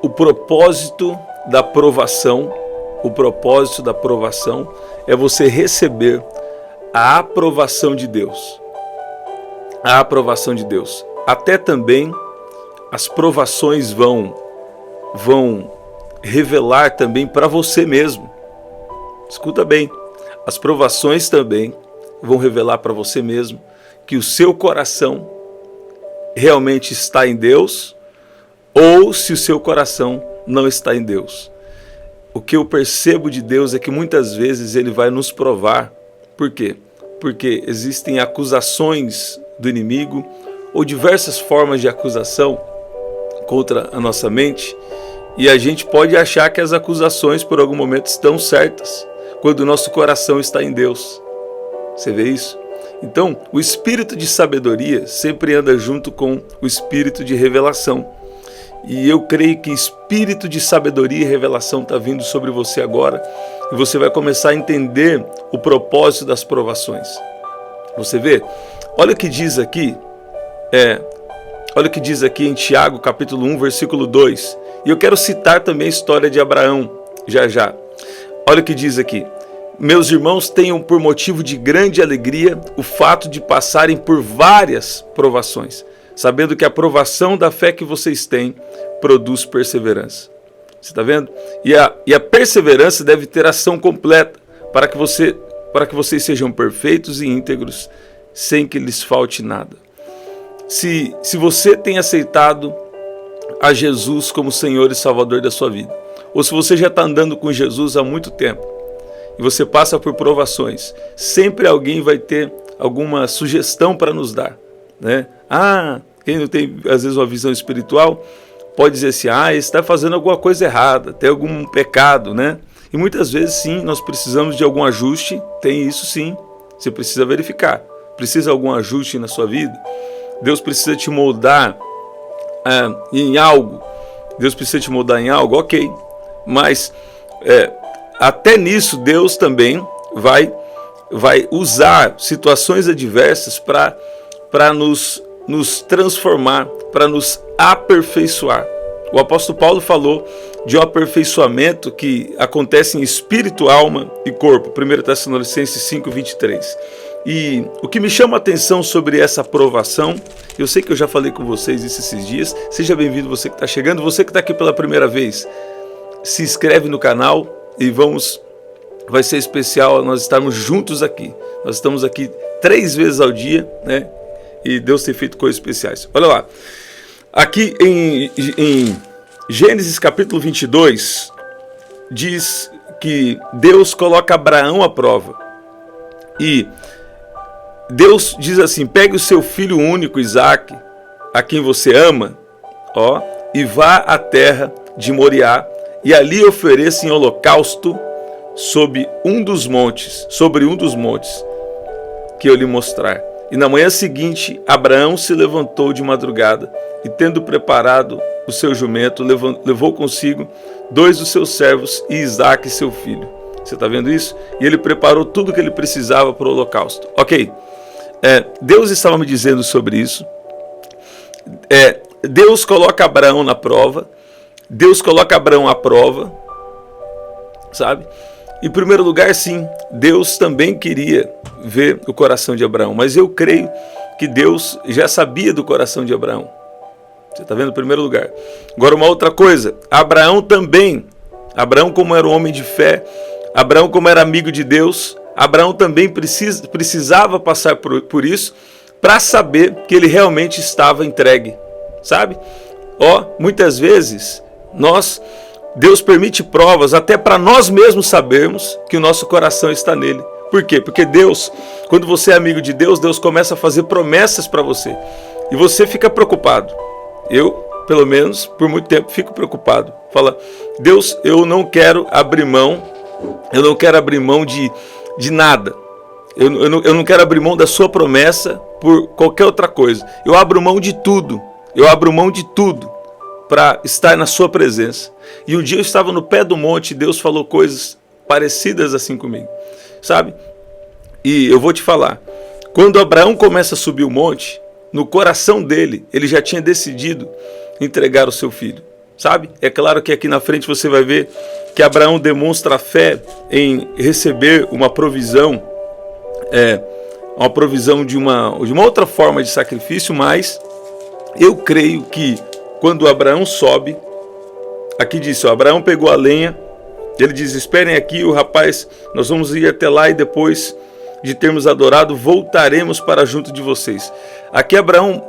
o propósito da provação, é você receber a aprovação de Deus. A aprovação de Deus. Até também as provações vão revelar também para você mesmo. Escuta bem, as provações também vão revelar para você mesmo que o seu coração realmente está em Deus ou se o seu coração não está em Deus. O que eu percebo de Deus é que muitas vezes Ele vai nos provar. Por quê? Porque existem acusações do inimigo ou diversas formas de acusação contra a nossa mente, e a gente pode achar que as acusações por algum momento estão certas, quando o nosso coração está em Deus. Você vê isso? Então, o espírito de sabedoria sempre anda junto com o espírito de revelação. E eu creio que espírito de sabedoria e revelação está vindo sobre você agora, e você vai começar a entender o propósito das provações. Você vê? Olha o que diz aqui, em Tiago, capítulo 1, versículo 2. E eu quero citar também a história de Abraão, já. Olha o que diz aqui. Meus irmãos, tenham por motivo de grande alegria o fato de passarem por várias provações, sabendo que a provação da fé que vocês têm produz perseverança. Você está vendo? E a perseverança deve ter ação completa para que vocês sejam perfeitos e íntegros, sem que lhes falte nada. Se você tem aceitado a Jesus como Senhor e Salvador da sua vida, ou se você já está andando com Jesus há muito tempo, e você passa por provações, sempre alguém vai ter alguma sugestão para nos dar, né? Quem não tem às vezes uma visão espiritual, pode dizer assim, você está fazendo alguma coisa errada, tem algum pecado, né? E muitas vezes sim, nós precisamos de algum ajuste, tem isso sim, você precisa verificar. Precisa de algum ajuste na sua vida? Deus precisa te moldar em algo? Ok. Mas até nisso Deus também vai usar situações adversas para nos transformar, para nos aperfeiçoar. O apóstolo Paulo falou de um aperfeiçoamento que acontece em espírito, alma e corpo. 1 Tessalonicenses 5:23. E o que me chama a atenção sobre essa provação, eu sei que eu já falei com vocês isso esses dias, seja bem-vindo você que está chegando, você que está aqui pela primeira vez, se inscreve no canal e vai ser especial nós estarmos juntos aqui. Nós estamos aqui 3 vezes ao dia, né? E Deus tem feito coisas especiais. Olha lá, aqui em Gênesis capítulo 22, diz que Deus coloca Abraão à prova. E Deus diz assim, pegue o seu filho único, Isaque, a quem você ama, e vá à terra de Moriá, e ali ofereça em holocausto sobre um dos montes que eu lhe mostrar. E na manhã seguinte, Abraão se levantou de madrugada, e tendo preparado o seu jumento, levou consigo 2 dos seus servos e Isaque, seu filho. Você está vendo isso? E ele preparou tudo que ele precisava para o holocausto. Ok. Deus estava me dizendo sobre isso. Deus coloca Abraão na prova. Deus coloca Abraão à prova. Sabe? Em primeiro lugar, sim, Deus também queria ver o coração de Abraão. Mas eu creio que Deus já sabia do coração de Abraão. Você está vendo? Em primeiro lugar. Agora, uma outra coisa. Abraão, como era um homem de fé, Abraão, como era amigo de Deus, Abraão também precisava passar por isso para saber que ele realmente estava entregue, sabe? Muitas vezes Deus permite provas até para nós mesmos sabermos que o nosso coração está nele. Por quê? Porque Deus, quando você é amigo de Deus, Deus começa a fazer promessas para você e você fica preocupado. Eu, pelo menos, por muito tempo fico preocupado. Fala, Deus, eu não quero abrir mão de nada. Eu não quero abrir mão da sua promessa por qualquer outra coisa. Eu abro mão de tudo para estar na sua presença. E um dia eu estava no pé do monte e Deus falou coisas parecidas assim comigo, sabe? E eu vou te falar, quando Abraão começa a subir o monte, no coração dele, ele já tinha decidido entregar o seu filho. sabe? É claro que aqui na frente você vai ver que Abraão demonstra fé em receber uma provisão, de uma outra forma de sacrifício, mas eu creio que quando Abraão sobe, aqui diz, Abraão pegou a lenha, ele diz, esperem aqui, o rapaz, nós vamos ir até lá e depois de termos adorado, voltaremos para junto de vocês. Aqui Abraão,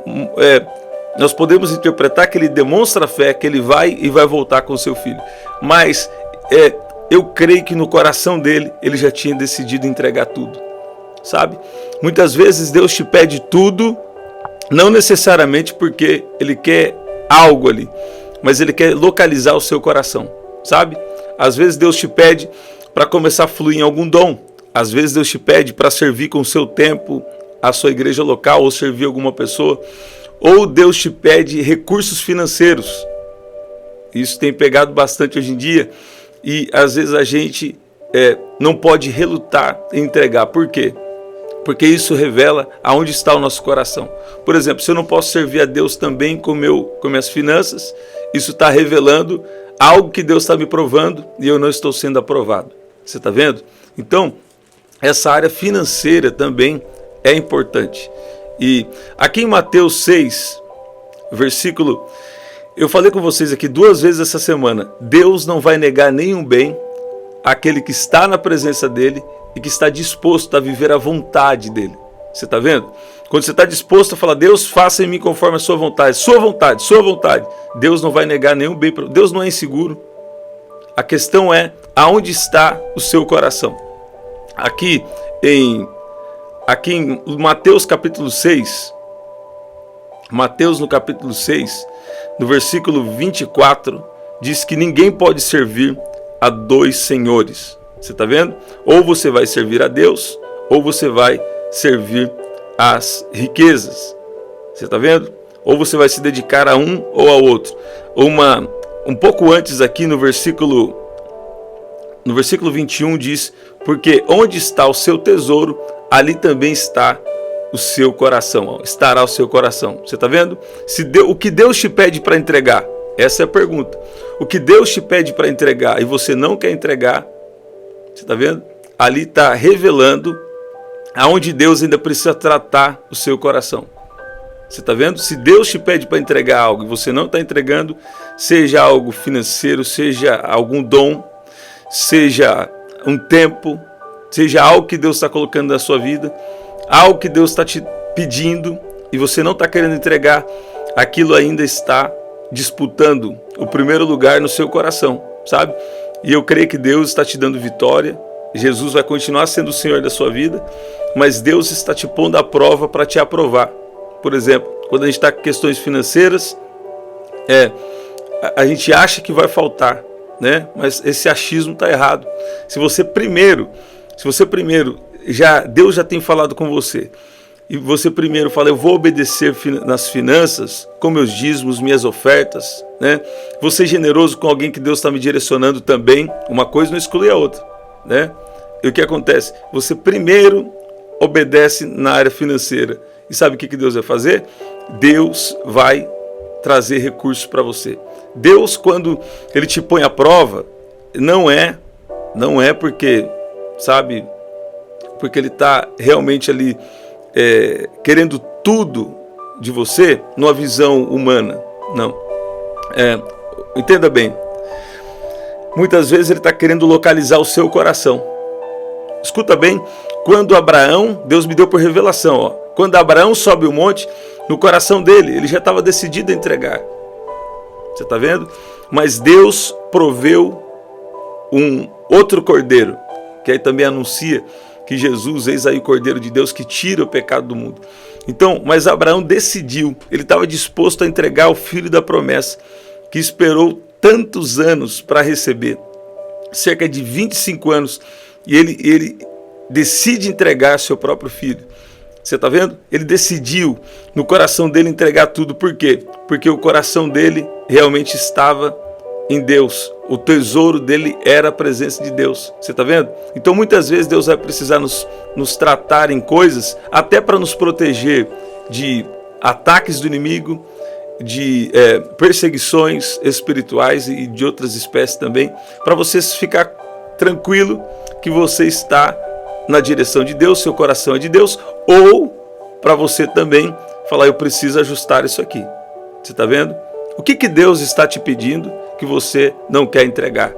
nós podemos interpretar que ele demonstra fé, que ele vai e vai voltar com seu filho. Mas eu creio que no coração dele, ele já tinha decidido entregar tudo, sabe? Muitas vezes Deus te pede tudo, não necessariamente porque ele quer algo ali, mas ele quer localizar o seu coração, sabe? Às vezes Deus te pede para começar a fluir em algum dom. Às vezes Deus te pede para servir com o seu tempo a sua igreja local ou servir alguma pessoa. Ou Deus te pede recursos financeiros. Isso tem pegado bastante hoje em dia. E às vezes a gente não pode relutar em entregar. Por quê? Porque isso revela aonde está o nosso coração. Por exemplo, se eu não posso servir a Deus também com minhas finanças, isso está revelando algo que Deus está me provando e eu não estou sendo aprovado. Você está vendo? Então, essa área financeira também é importante. E aqui em Mateus 6, versículo... Eu falei com vocês aqui 2 vezes essa semana. Deus não vai negar nenhum bem àquele que está na presença dele e que está disposto a viver a vontade dele. Você está vendo? Quando você está disposto a falar, Deus, faça em mim conforme a sua vontade. Sua vontade, sua vontade. Deus não vai negar nenhum bem. Deus não é inseguro. A questão é aonde está o seu coração. Aqui em Mateus capítulo 6, Mateus no capítulo 6, no versículo 24, diz que ninguém pode servir a 2 senhores. Você está vendo? Ou você vai servir a Deus, ou você vai servir às riquezas. Você está vendo? Ou você vai se dedicar a um ou ao outro. Um pouco antes aqui no versículo 21 diz, porque onde está o seu tesouro, ali também está o seu coração, estará o seu coração. Você está vendo? O que Deus te pede para entregar? Essa é a pergunta. O que Deus te pede para entregar e você não quer entregar, você está vendo? Ali está revelando aonde Deus ainda precisa tratar o seu coração. Você está vendo? Se Deus te pede para entregar algo e você não está entregando, seja algo financeiro, seja algum dom, seja um tempo, seja algo que Deus está colocando na sua vida, algo que Deus está te pedindo e você não está querendo entregar, aquilo ainda está disputando o primeiro lugar no seu coração, sabe? E eu creio que Deus está te dando vitória, Jesus vai continuar sendo o Senhor da sua vida, mas Deus está te pondo à prova para te aprovar. Por exemplo, quando a gente está com questões financeiras, a gente acha que vai faltar, né? Mas esse achismo está errado. Se você primeiro, Deus já tem falado com você, e você primeiro fala, eu vou obedecer nas finanças, com meus dízimos, minhas ofertas, né? Vou ser generoso com alguém que Deus está me direcionando também, uma coisa não exclui a outra, né? E o que acontece? Você primeiro obedece na área financeira, e sabe o que Deus vai fazer? Deus vai trazer recursos para você. Deus, quando Ele te põe à prova, não é porque, sabe, porque Ele está realmente ali querendo tudo de você numa visão humana. Não. Entenda bem. Muitas vezes Ele está querendo localizar o seu coração. Escuta bem, quando Abraão, Deus me deu por revelação, ó, quando Abraão sobe o monte, no coração dele, ele já estava decidido a entregar. Você está vendo? Mas Deus proveu um outro cordeiro, que aí também anuncia que Jesus, eis aí o Cordeiro de Deus que tira o pecado do mundo. Então, mas Abraão decidiu, ele estava disposto a entregar o filho da promessa, que esperou tantos anos para receber, cerca de 25 anos, e ele decide entregar seu próprio filho. Você está vendo? Ele decidiu no coração dele entregar tudo. Por quê? Porque o coração dele realmente estava em Deus. O tesouro dele era a presença de Deus. Você está vendo? Então muitas vezes Deus vai precisar nos tratar em coisas até para nos proteger de ataques do inimigo perseguições espirituais e de outras espécies também, para você ficar tranquilo que você está na direção de Deus, seu coração é de Deus, ou para você também falar, eu preciso ajustar isso aqui. Você está vendo? O que Deus está te pedindo que você não quer entregar?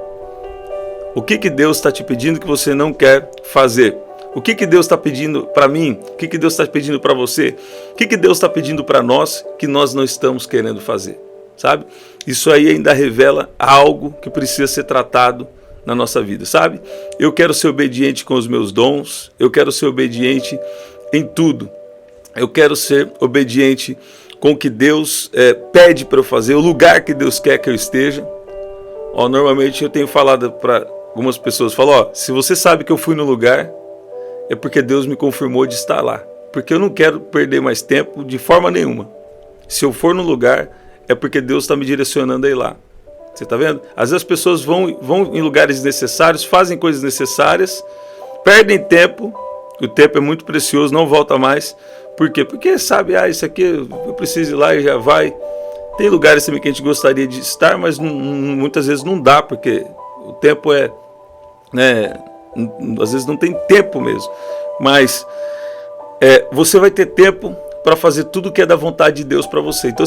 O que Deus está te pedindo que você não quer fazer? O que Deus está pedindo para mim? O que Deus está pedindo para você? O que Deus está pedindo para nós que nós não estamos querendo fazer? Sabe? Isso aí ainda revela algo que precisa ser tratado na nossa vida, sabe? Eu quero ser obediente com os meus dons, eu quero ser obediente em tudo. Eu quero ser obediente com o que Deus pede para eu fazer, o lugar que Deus quer que eu esteja. Normalmente eu tenho falado para algumas pessoas, falo, se você sabe que eu fui no lugar, é porque Deus me confirmou de estar lá. Porque eu não quero perder mais tempo de forma nenhuma. Se eu for no lugar, é porque Deus está me direcionando a ir lá. Você está vendo? Às vezes as pessoas vão em lugares necessários, fazem coisas necessárias, perdem tempo, o tempo é muito precioso, não volta mais. Por quê? Porque sabe, isso aqui eu preciso ir lá e já vai. Tem lugares também que a gente gostaria de estar, mas muitas vezes não dá, porque o tempo às vezes não tem tempo mesmo. Mas você vai ter tempo para fazer tudo que é da vontade de Deus para você. Então,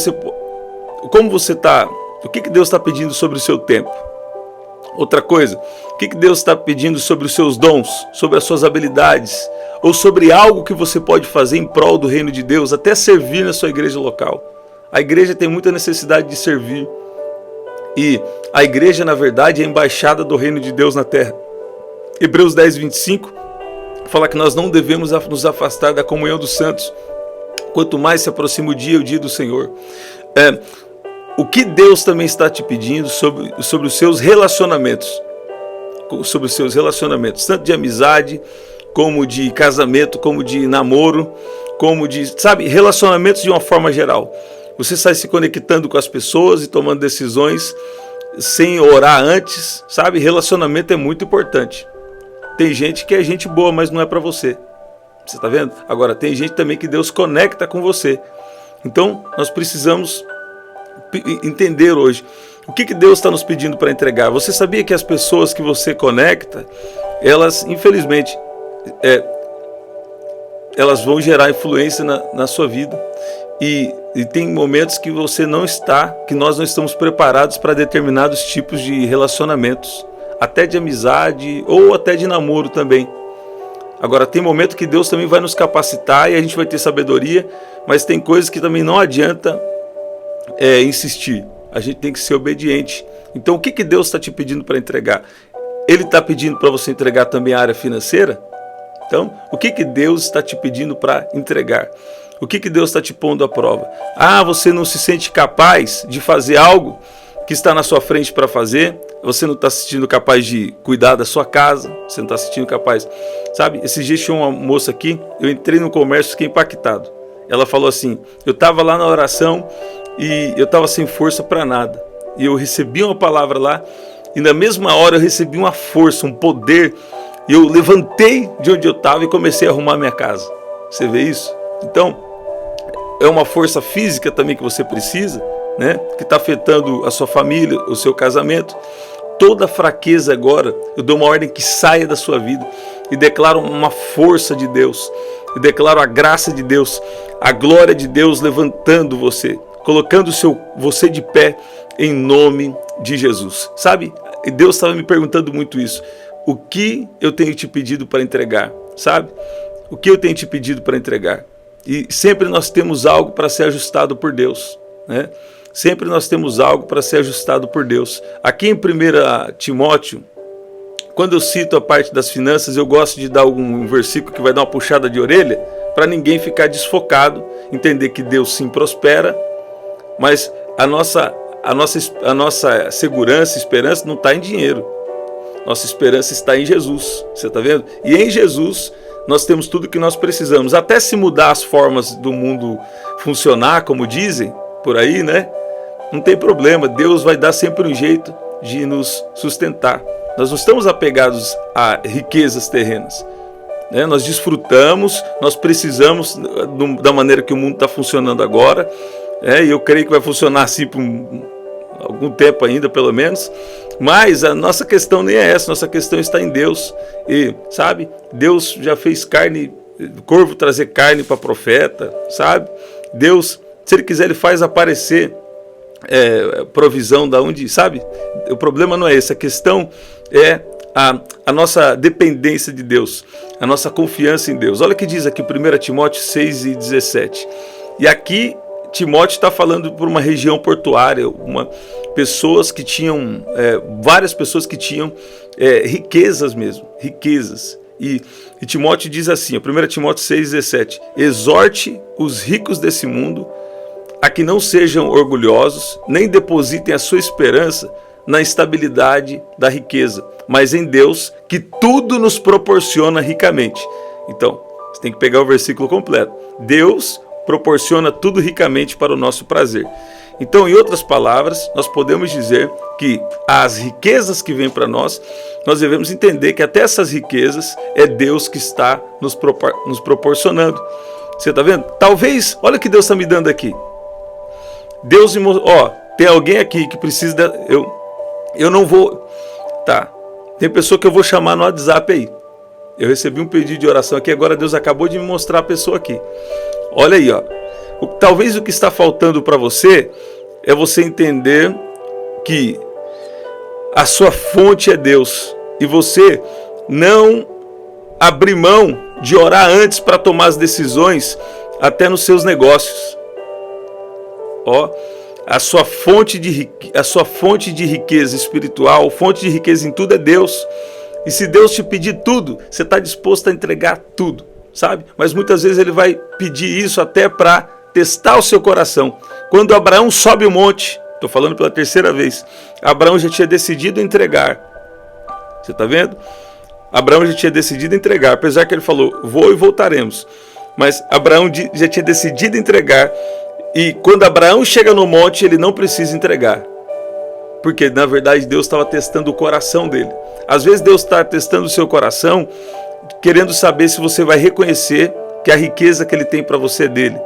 como você está... O que Deus está pedindo sobre o seu tempo? Outra coisa, o que Deus está pedindo sobre os seus dons, sobre as suas habilidades, ou sobre algo que você pode fazer em prol do reino de Deus, até servir na sua igreja local. A igreja tem muita necessidade de servir. E a igreja, na verdade, é a embaixada do reino de Deus na terra. Hebreus 10, 25, fala que nós não devemos nos afastar da comunhão dos santos, quanto mais se aproxima o dia do Senhor. O que Deus também está te pedindo sobre os seus relacionamentos, tanto de amizade, como de casamento, como de namoro, como de, relacionamentos de uma forma geral. Você sai se conectando com as pessoas e tomando decisões sem orar antes, Relacionamento é muito importante. Tem gente que é gente boa, mas não é para você. Você está vendo? Agora, tem gente também que Deus conecta com você. Então, nós precisamos entender hoje o que Deus está nos pedindo para entregar. Você sabia que as pessoas que você conecta, elas, infelizmente, elas vão gerar influência na sua vida. E tem momentos que que nós não estamos preparados para determinados tipos de relacionamentos, até de amizade ou até de namoro também. Agora, tem momento que Deus também vai nos capacitar e a gente vai ter sabedoria, mas tem coisas que também não adianta insistir. A gente tem que ser obediente. Então, o que Deus está te pedindo para entregar? Ele está pedindo para você entregar também a área financeira? Então, o que Deus está te pedindo para entregar? O que Deus está te pondo à prova? Você não se sente capaz de fazer algo que está na sua frente para fazer? Você não está se sentindo capaz de cuidar da sua casa? Você não está se sentindo capaz? Esses dias tinha uma moça aqui, eu entrei no comércio e fiquei impactado. Ela falou assim, eu estava lá na oração e eu estava sem força para nada. E eu recebi uma palavra lá e na mesma hora eu recebi uma força, um poder. E eu levantei de onde eu estava e comecei a arrumar minha casa. Você vê isso? Então, é uma força física também que você precisa, que está afetando a sua família, o seu casamento. Toda fraqueza agora, eu dou uma ordem que saia da sua vida e declaro uma força de Deus. Eu declaro a graça de Deus, a glória de Deus levantando você, colocando você de pé em nome de Jesus. E Deus estava me perguntando muito isso. O que eu tenho te pedido para entregar? O que eu tenho te pedido para entregar? E sempre nós temos algo para ser ajustado por Deus, Sempre nós temos algo para ser ajustado por Deus. Aqui em 1 Timóteo, quando eu cito a parte das finanças, eu gosto de dar um versículo que vai dar uma puxada de orelha, para ninguém ficar desfocado, entender que Deus sim prospera, mas a nossa segurança, esperança não está em dinheiro. Nossa esperança está em Jesus, você está vendo? E em Jesus nós temos tudo que nós precisamos. Até se mudar as formas do mundo funcionar, como dizem por aí, não tem problema. Deus vai dar sempre um jeito de nos sustentar. Nós não estamos apegados a riquezas terrenas. Nós desfrutamos, nós precisamos da maneira que o mundo está funcionando agora. e eu creio que vai funcionar assim por algum tempo ainda, pelo menos. Mas a nossa questão nem é essa, nossa questão está em Deus. E, sabe, Deus já fez carne, corvo trazer carne para profeta, sabe? Deus, se Ele quiser, Ele faz aparecer provisão da onde, sabe? O problema não é esse, a questão é a nossa dependência de Deus, a nossa confiança em Deus. Olha o que diz aqui 1 Timóteo 6:17. E aqui Timóteo está falando por uma região portuária, pessoas que tinham, várias pessoas que tinham riquezas mesmo, riquezas. E Timóteo diz assim, 1 Timóteo 6:17, exorte os ricos desse mundo a que não sejam orgulhosos, nem depositem a sua esperança na estabilidade da riqueza, mas em Deus, que tudo nos proporciona ricamente. Então, você tem que pegar o versículo completo. Deus proporciona tudo ricamente para o nosso prazer. Então, em outras palavras, nós podemos dizer que as riquezas que vêm para nós devemos entender que até essas riquezas é Deus que está nos proporcionando. Você está vendo? Talvez, olha o que Deus está me dando aqui. Deus me mostrou, tem alguém aqui que precisa eu não vou, tá, tem pessoa que eu vou chamar no WhatsApp aí. Eu recebi um pedido de oração aqui, agora Deus acabou de me mostrar a pessoa aqui. Olha aí, talvez o que está faltando para você é você entender que a sua fonte é Deus e você não abrir mão de orar antes para tomar as decisões até nos seus negócios. A sua fonte de riqueza espiritual, fonte de riqueza em tudo é Deus. E se Deus te pedir tudo, você está disposto a entregar tudo, sabe? Mas muitas vezes Ele vai pedir isso até para testar o seu coração. Quando Abraão sobe o monte, estou falando pela terceira vez, Abraão já tinha decidido entregar. Você está vendo? Abraão já tinha decidido entregar, apesar que ele falou, vou e voltaremos. Mas Abraão já tinha decidido entregar. E quando Abraão chega no monte, ele não precisa entregar. Porque, na verdade, Deus estava testando o coração dele. Às vezes Deus está testando o seu coração, querendo saber se você vai reconhecer que a riqueza que Ele tem para você é dele.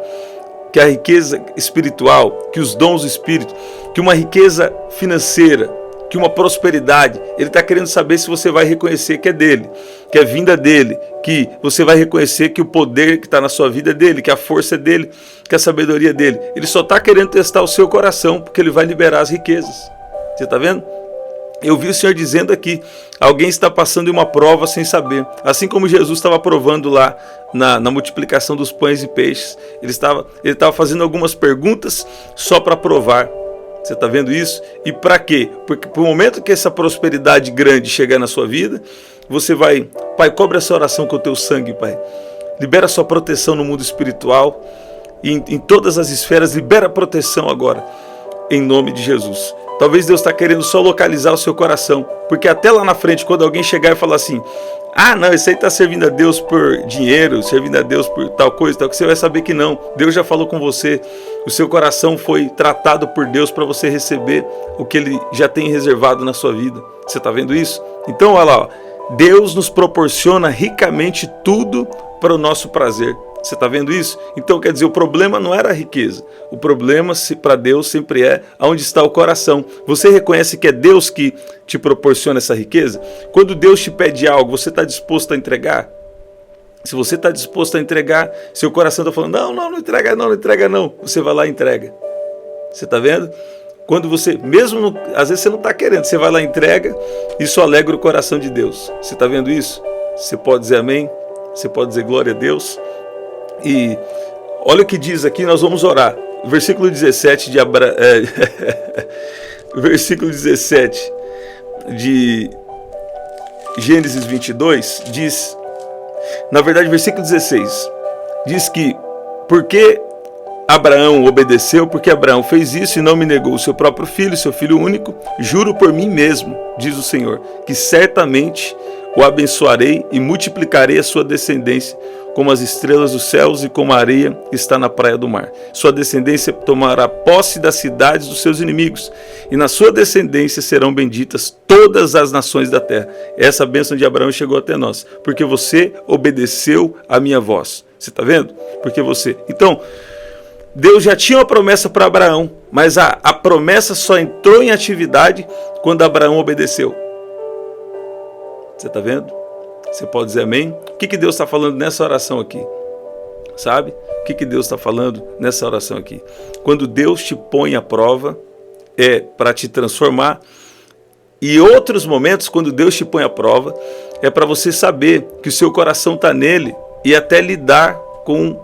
Que a riqueza espiritual, que os dons do Espírito, que uma riqueza financeira, que uma prosperidade, Ele está querendo saber se você vai reconhecer que é dele, que é vinda dele, que você vai reconhecer que o poder que está na sua vida é dele, que a força é dele, que a sabedoria é dele. Ele só está querendo testar o seu coração, porque Ele vai liberar as riquezas. Você está vendo? Eu vi o Senhor dizendo aqui, alguém está passando em uma prova sem saber. Assim como Jesus estava provando lá na multiplicação dos pães e peixes. Ele estava fazendo algumas perguntas só para provar. Você está vendo isso? E para quê? Porque por momento que essa prosperidade grande chegar na sua vida, você vai, Pai, cobre essa oração com o teu sangue, Pai. Libera a sua proteção no mundo espiritual e em todas as esferas, libera a proteção agora, em nome de Jesus. Talvez Deus está querendo só localizar o seu coração, porque até lá na frente, quando alguém chegar e falar assim, não, esse aí está servindo a Deus por dinheiro, servindo a Deus por tal coisa, tal, que você vai saber que não. Deus já falou com você, o seu coração foi tratado por Deus para você receber o que Ele já tem reservado na sua vida. Você está vendo isso? Então, olha lá, Deus nos proporciona ricamente tudo para o nosso prazer. Você está vendo isso? Então, quer dizer, o problema não era a riqueza. O problema para Deus sempre é onde está o coração. Você reconhece que é Deus que te proporciona essa riqueza? Quando Deus te pede algo, você está disposto a entregar? Se você está disposto a entregar, seu coração está falando, não entrega não. Você vai lá e entrega. Você está vendo? Quando você, às vezes você não está querendo, você vai lá e entrega, isso alegra o coração de Deus. Você está vendo isso? Você pode dizer amém? Você pode dizer glória a Deus? E olha o que diz aqui, nós vamos orar. Versículo 17 versículo 17 de Gênesis 22 diz, na verdade, versículo 16 diz que porque Abraão obedeceu, porque Abraão fez isso e não me negou o seu próprio filho, seu filho único, juro por mim mesmo, diz o Senhor, que certamente o abençoarei e multiplicarei a sua descendência como as estrelas dos céus e como a areia que está na praia do mar. Sua descendência tomará posse das cidades dos seus inimigos, e na sua descendência serão benditas todas as nações da terra. Essa bênção de Abraão chegou até nós, porque você obedeceu a minha voz. Você está vendo? Porque você... Então, Deus já tinha uma promessa para Abraão, mas a promessa só entrou em atividade quando Abraão obedeceu. Você está vendo? Você pode dizer amém? O que Deus está falando nessa oração aqui? Sabe? O que Deus está falando nessa oração aqui? Quando Deus te põe à prova, é para te transformar. E outros momentos, quando Deus te põe à prova, é para você saber que o seu coração está nele e até lidar com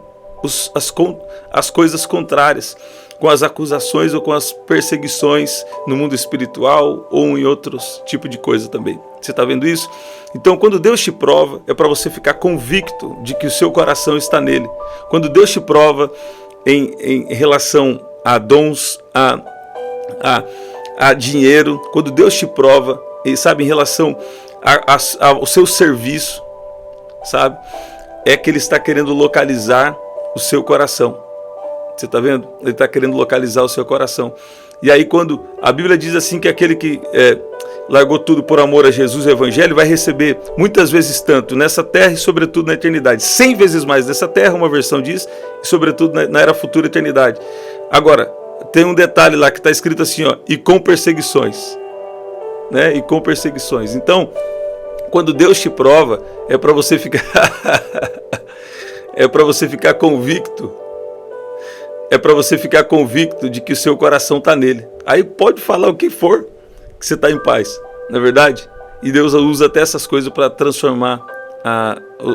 as coisas contrárias, com as acusações ou com as perseguições no mundo espiritual ou em outros tipos de coisa também. Você está vendo isso? Então, quando Deus te prova, é para você ficar convicto de que o seu coração está nele. Quando Deus te prova em relação a dons, a dinheiro, quando Deus te prova, sabe, em relação ao seu serviço, sabe, é que Ele está querendo localizar o seu coração. Você está vendo? Ele está querendo localizar o seu coração. E aí quando a Bíblia diz assim que aquele que largou tudo por amor a Jesus e o Evangelho vai receber muitas vezes tanto nessa terra e sobretudo na eternidade. 100 vezes mais nessa terra, uma versão diz, e sobretudo na era futura eternidade. Agora, tem um detalhe lá que está escrito assim, ó, e com perseguições. Né? E com perseguições. Então, quando Deus te prova, é para você ficar é para você ficar convicto. É para você ficar convicto de que o seu coração está nele. Aí pode falar o que for, que você está em paz, não é verdade? E Deus usa até essas coisas para transformar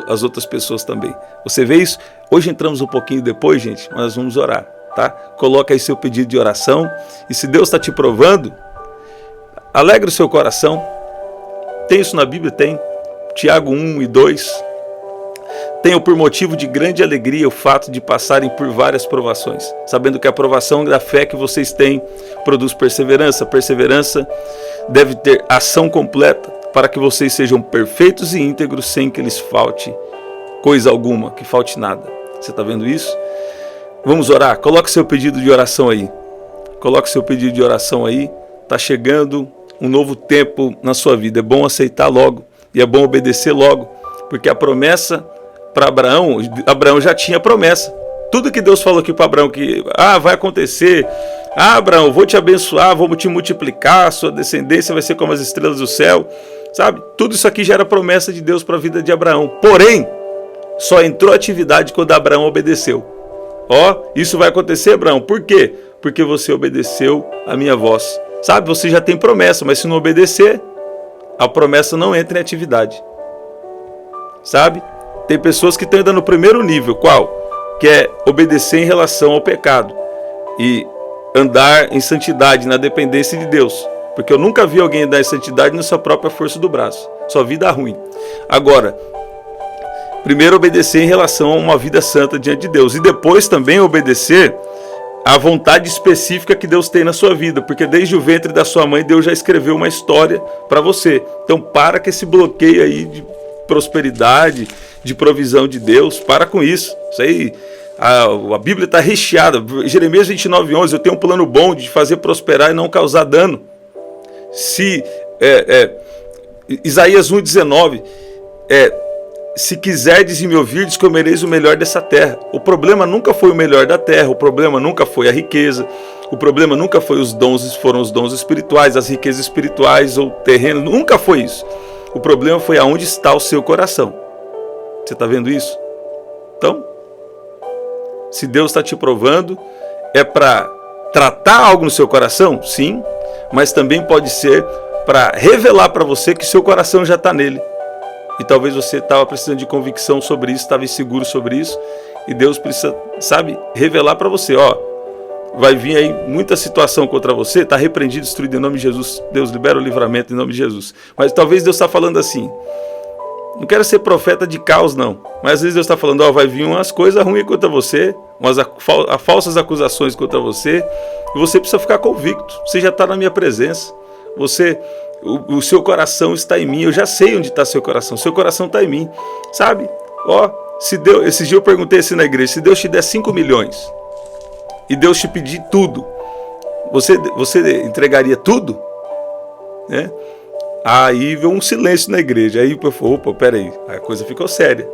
as outras pessoas também. Você vê isso? Hoje entramos um pouquinho depois, gente, mas nós vamos orar, tá? Coloca aí seu pedido de oração. E se Deus está te provando, alegre o seu coração. Tem isso na Bíblia? Tem. Tiago 1 e 2. Tenham por motivo de grande alegria o fato de passarem por várias provações, sabendo que a provação da fé que vocês têm produz perseverança. Perseverança deve ter ação completa, para que vocês sejam perfeitos e íntegros, sem que lhes falte coisa alguma, que falte nada. Você está vendo isso? Vamos orar? Coloque seu pedido de oração aí. Coloque seu pedido de oração aí. Está chegando um novo tempo na sua vida. É bom aceitar logo e é bom obedecer logo, porque a promessa para Abraão já tinha promessa. Tudo que Deus falou aqui para Abraão, que vai acontecer, Abraão, vou te abençoar, vou te multiplicar, sua descendência vai ser como as estrelas do céu, sabe? Tudo isso aqui já era promessa de Deus para a vida de Abraão. Porém, só entrou atividade quando Abraão obedeceu. Isso vai acontecer, Abraão, por quê? Porque você obedeceu a minha voz. Sabe, você já tem promessa, mas se não obedecer, a promessa não entra em atividade. Sabe? Tem pessoas que estão ainda no primeiro nível. Qual? Que é obedecer em relação ao pecado e andar em santidade, na dependência de Deus. Porque eu nunca vi alguém andar em santidade na sua própria força do braço. Só vida ruim. Agora, primeiro obedecer em relação a uma vida santa diante de Deus. E depois também obedecer à vontade específica que Deus tem na sua vida. Porque desde o ventre da sua mãe, Deus já escreveu uma história para você. Então para com esse bloqueio aí de prosperidade, de provisão de Deus. Para com isso. Isso aí, a Bíblia está recheada. Jeremias 29:11, eu tenho um plano bom de fazer prosperar e não causar dano. Isaías 1:19, se quiserdes e me ouvirdes, comereis o melhor dessa terra. O problema nunca foi o melhor da terra, o problema nunca foi a riqueza, o problema nunca foi os dons, foram os dons espirituais, as riquezas espirituais ou terreno, nunca foi isso. O problema foi aonde está o seu coração. Você está vendo isso? Então, se Deus está te provando, é para tratar algo no seu coração? Sim, mas também pode ser para revelar para você que seu coração já está nele. E talvez você estava precisando de convicção sobre isso, estava inseguro sobre isso, e Deus precisa, sabe, revelar para você, vai vir aí muita situação contra você, está repreendido, destruído em nome de Jesus, Deus libera o livramento em nome de Jesus. Mas talvez Deus está falando assim, não quero ser profeta de caos não, mas às vezes Deus está falando, vai vir umas coisas ruins contra você, umas falsas acusações contra você, e você precisa ficar convicto, você já está na minha presença, o seu coração está em mim, eu já sei onde está seu coração está em mim, sabe? Se Deus, esse dia eu perguntei assim na igreja, se Deus te der 5 milhões e Deus te pedir tudo, você entregaria tudo? Né? Aí veio um silêncio na igreja, aí eu falei, opa, peraí, a coisa ficou séria.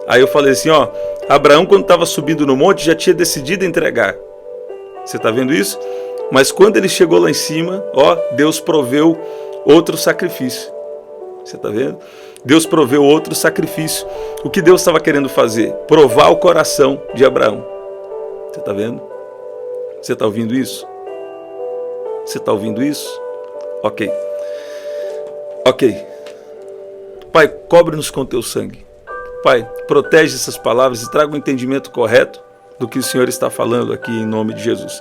Aí eu falei assim, ó, Abraão quando estava subindo no monte já tinha decidido entregar. Você está vendo isso? Mas quando ele chegou lá em cima, ó, Deus proveu outro sacrifício. Você está vendo? Deus proveu outro sacrifício. O que Deus estava querendo fazer? Provar o coração de Abraão. Você está vendo? Você está ouvindo isso? Você está ouvindo isso? Ok. Pai, cobre-nos com teu sangue. Pai, protege essas palavras e traga o entendimento correto do que o Senhor está falando aqui em nome de Jesus.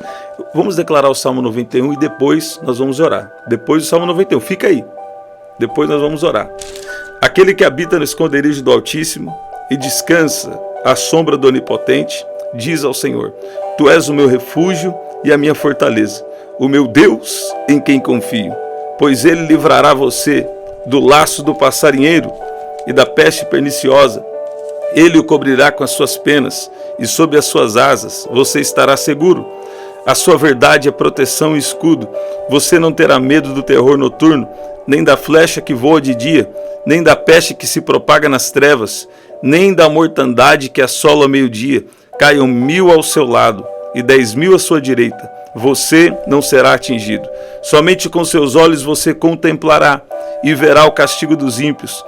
Vamos declarar o Salmo 91 e depois nós vamos orar. Depois do Salmo 91, fica aí. Depois nós vamos orar. Aquele que habita no esconderijo do Altíssimo e descansa à sombra do Onipotente, diz ao Senhor: Tu és o meu refúgio e a minha fortaleza, o meu Deus em quem confio, pois ele livrará você do laço do passarinheiro e da peste perniciosa. Ele o cobrirá com as suas penas e sob as suas asas você estará seguro. A sua verdade é proteção e escudo. Você não terá medo do terror noturno, nem da flecha que voa de dia, nem da peste que se propaga nas trevas, nem da mortandade que assola ao meio-dia. Caiam 1000 ao seu lado e 10.000 à sua direita. Você não será atingido. Somente com seus olhos você contemplará e verá o castigo dos ímpios.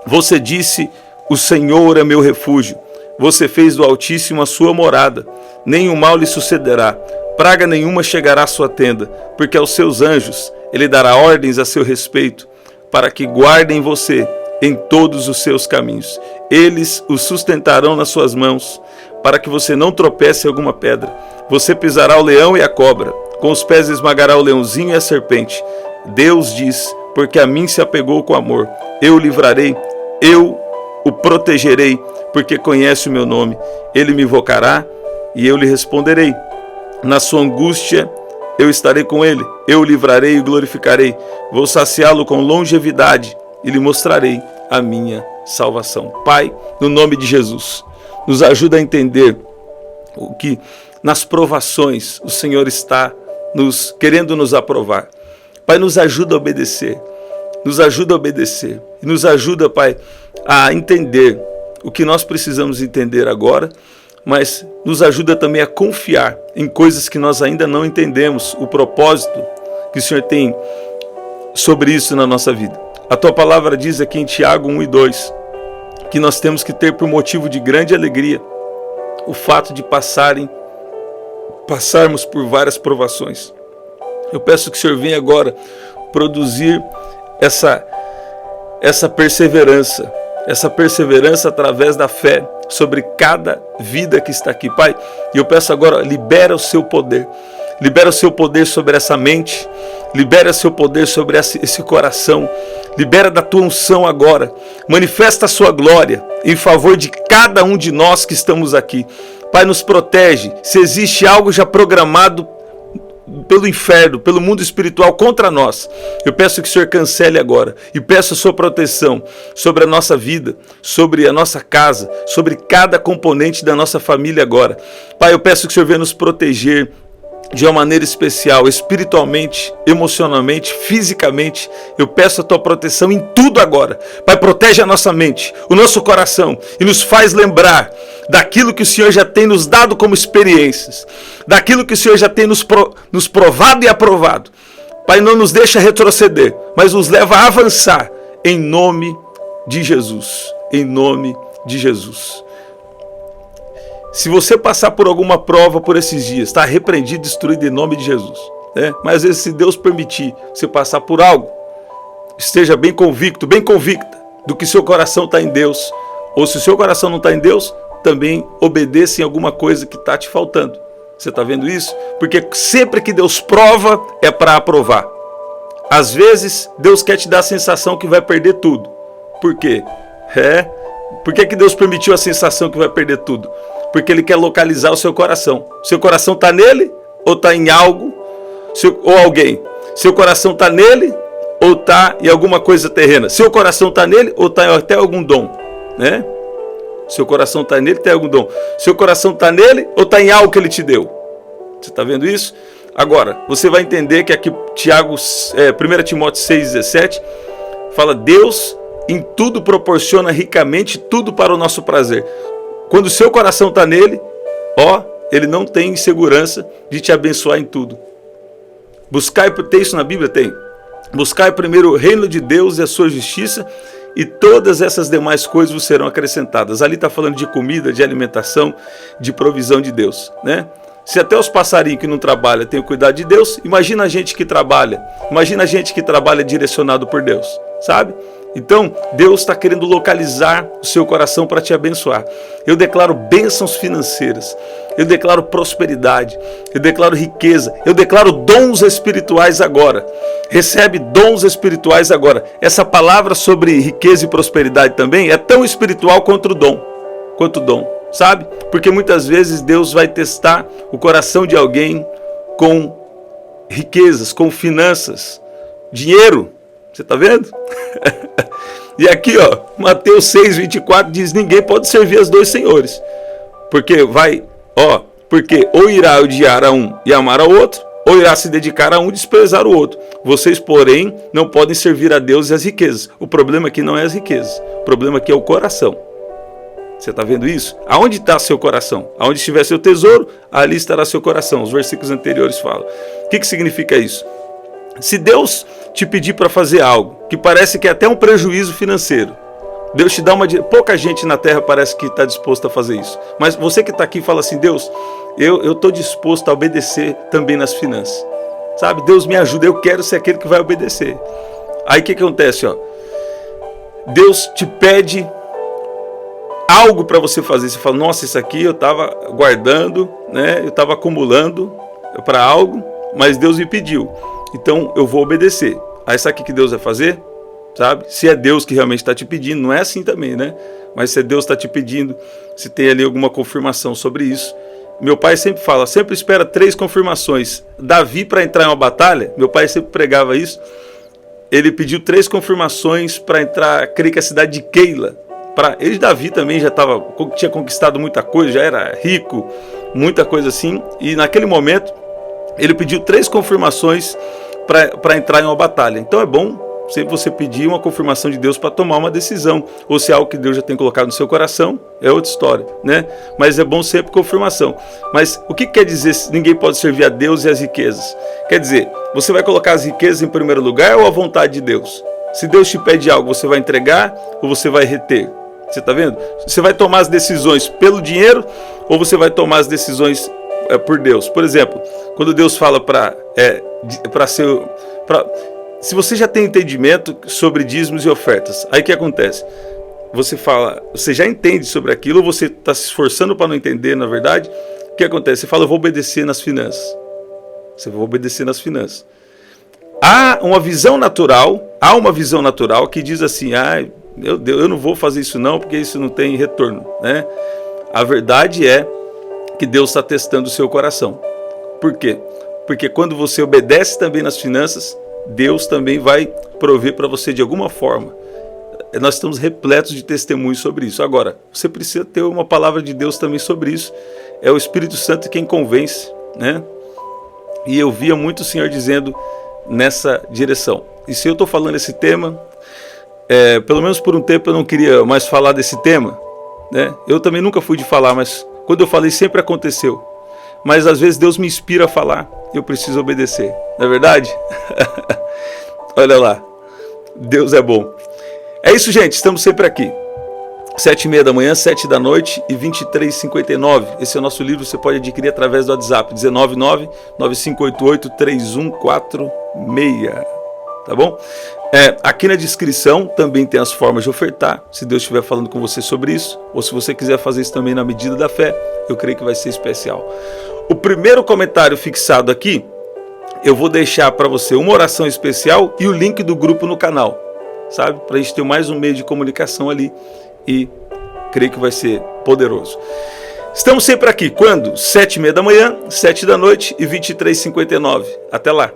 Você disse: o Senhor é meu refúgio. Você fez do Altíssimo a sua morada. Nenhum mal lhe sucederá. Praga nenhuma chegará à sua tenda, porque aos seus anjos ele dará ordens a seu respeito, para que guardem você em todos os seus caminhos. Eles o sustentarão nas suas mãos, para que você não tropece em alguma pedra. Você pisará o leão e a cobra, com os pés esmagará o leãozinho e a serpente. Deus diz: porque a mim se apegou com amor. Eu o livrarei, eu o protegerei, porque conhece o meu nome. Ele me invocará e eu lhe responderei. Na sua angústia eu estarei com ele. Eu o livrarei e glorificarei. Vou saciá-lo com longevidade e lhe mostrarei a minha salvação. Pai, no nome de Jesus, nos ajuda a entender o que nas provações o Senhor está querendo nos aprovar. Pai, nos ajuda a obedecer. Nos ajuda a obedecer. E nos ajuda, Pai, a entender o que nós precisamos entender agora, mas nos ajuda também a confiar em coisas que nós ainda não entendemos, o propósito que o Senhor tem sobre isso na nossa vida. A Tua palavra diz aqui em Tiago 1 e 2, que nós temos que ter por motivo de grande alegria o fato de passarmos por várias provações. Eu peço que o Senhor venha agora produzir essa perseverança através da fé sobre cada vida que está aqui, Pai. E eu peço agora, libera o seu poder sobre essa mente, libera o seu poder sobre esse coração, libera da tua unção agora, manifesta a sua glória em favor de cada um de nós que estamos aqui. Pai, nos protege. Se existe algo já programado pelo inferno, pelo mundo espiritual contra nós, eu peço que o Senhor cancele agora e peço a sua proteção sobre a nossa vida, sobre a nossa casa, sobre cada componente da nossa família agora. Pai, eu peço que o Senhor venha nos proteger de uma maneira especial, espiritualmente, emocionalmente, fisicamente. Eu peço a tua proteção em tudo agora. Pai, protege a nossa mente, o nosso coração e nos faz lembrar daquilo que o Senhor já tem nos dado como experiências, daquilo que o Senhor já tem nos provado e aprovado. Pai, não nos deixa retroceder, mas nos leva a avançar em nome de Jesus. Em nome de Jesus. Se você passar por alguma prova por esses dias, está repreendido, destruído em nome de Jesus. Né? Mas às vezes, se Deus permitir você passar por algo, esteja bem convicto, bem convicta do que seu coração está em Deus. Ou se o seu coração não está em Deus, também obedeça em alguma coisa que está te faltando. Você está vendo isso? Porque sempre que Deus prova, é para aprovar. Às vezes, Deus quer te dar a sensação que vai perder tudo. Por quê? Por que Deus permitiu a sensação que vai perder tudo? Porque Ele quer localizar o seu coração. Seu coração está nele ou está em algo ou alguém? Seu coração está nele ou está em alguma coisa terrena? Seu coração está nele ou está até algum dom? Né? Seu coração está nele, tem algum dom. Seu coração está nele ou está em algo que Ele te deu? Você está vendo isso? Agora, você vai entender que aqui 1 Timóteo 6,17 fala: Deus em tudo proporciona ricamente tudo para o nosso prazer. Quando o seu coração está nele, ele não tem insegurança de te abençoar em tudo. Buscai, tem isso na Bíblia? Tem. Buscai primeiro o reino de Deus e a sua justiça, e todas essas demais coisas vos serão acrescentadas. Ali está falando de comida, de alimentação, de provisão de Deus, né? Se até os passarinhos que não trabalham têm o cuidado de Deus, imagina a gente que trabalha. Imagina a gente que trabalha direcionado por Deus, sabe? Então, Deus está querendo localizar o seu coração para te abençoar. Eu declaro bênçãos financeiras, eu declaro prosperidade, eu declaro riqueza, eu declaro dons espirituais agora. Recebe dons espirituais agora. Essa palavra sobre riqueza e prosperidade também é tão espiritual quanto o dom, sabe? Porque muitas vezes Deus vai testar o coração de alguém com riquezas, com finanças, dinheiro. Você está vendo? E aqui, Mateus 6:24 diz: ninguém pode servir aos dois senhores. Porque ou irá odiar a um e amar ao outro, ou irá se dedicar a um e desprezar o outro. Vocês, porém, não podem servir a Deus e as riquezas. O problema aqui não é as riquezas. O problema aqui é o coração. Você está vendo isso? Aonde está seu coração? Aonde estiver seu tesouro, ali estará seu coração. Os versículos anteriores falam. O que significa isso? Se Deus te pedir para fazer algo que parece que é até um prejuízo financeiro, Deus te dá pouca gente na terra parece que está disposto a fazer isso. Mas você que está aqui fala assim: Deus, eu estou disposto a obedecer também nas finanças. Sabe? Deus me ajuda, eu quero ser aquele que vai obedecer. Aí o que acontece? Deus te pede algo para você fazer. Você fala: nossa, isso aqui eu estava guardando, né? Eu estava acumulando para algo, mas Deus me pediu. Então eu vou obedecer. Aí sabe o que Deus vai fazer? Sabe? Se é Deus que realmente está te pedindo, não é assim também, né? Mas se Deus está te pedindo, se tem ali alguma confirmação sobre isso. Meu pai sempre fala, sempre espera 3 confirmações. Davi, para entrar em uma batalha, meu pai sempre pregava isso, ele pediu 3 confirmações para entrar, creio que a cidade de Keila. Davi também tinha conquistado muita coisa, já era rico, muita coisa assim. E naquele momento, ele pediu 3 confirmações para entrar em uma batalha. Então é bom sempre você pedir uma confirmação de Deus para tomar uma decisão. Ou se é algo que Deus já tem colocado no seu coração, é outra história, né? Mas é bom sempre confirmação. Mas o que quer dizer ninguém pode servir a Deus e as riquezas? Quer dizer, você vai colocar as riquezas em primeiro lugar ou a vontade de Deus? Se Deus te pede algo, você vai entregar ou você vai reter? Você está vendo? Você vai tomar as decisões pelo dinheiro ou você vai tomar as decisões por Deus? Por exemplo, quando Deus fala se você já tem entendimento sobre dízimos e ofertas, aí o que acontece? Você já entende sobre aquilo ou você está se esforçando para não entender, na verdade? O que acontece? Você fala: eu vou obedecer nas finanças. Você vai obedecer nas finanças. Há uma visão natural que diz assim: meu Deus, eu não vou fazer isso não, porque isso não tem retorno, né? A verdade é que Deus está testando o seu coração. Por quê? Porque quando você obedece também nas finanças, Deus também vai prover para você de alguma forma. Nós estamos repletos de testemunhos sobre isso. Agora, você precisa ter uma palavra de Deus também sobre isso. É o Espírito Santo quem convence, né? E eu via muito o Senhor dizendo nessa direção. E se eu estou falando esse tema, pelo menos por um tempo eu não queria mais falar desse tema, né? Eu também nunca fui de falar, mas quando eu falei sempre aconteceu. Mas às vezes Deus me inspira a falar, eu preciso obedecer, não é verdade? Olha lá, Deus é bom. É isso, gente, estamos sempre aqui. 7h30 da manhã, 7 da noite e 23h59. Esse é o nosso livro, você pode adquirir através do WhatsApp, 199-9588-3146. Tá bom? Aqui na descrição também tem as formas de ofertar, se Deus estiver falando com você sobre isso, ou se você quiser fazer isso também na medida da fé, eu creio que vai ser especial. O primeiro comentário fixado aqui, eu vou deixar para você uma oração especial e o link do grupo no canal, sabe? Para a gente ter mais um meio de comunicação ali e creio que vai ser poderoso. Estamos sempre aqui, quando? 7h30 da manhã, 7 da noite e 23h59. Até lá!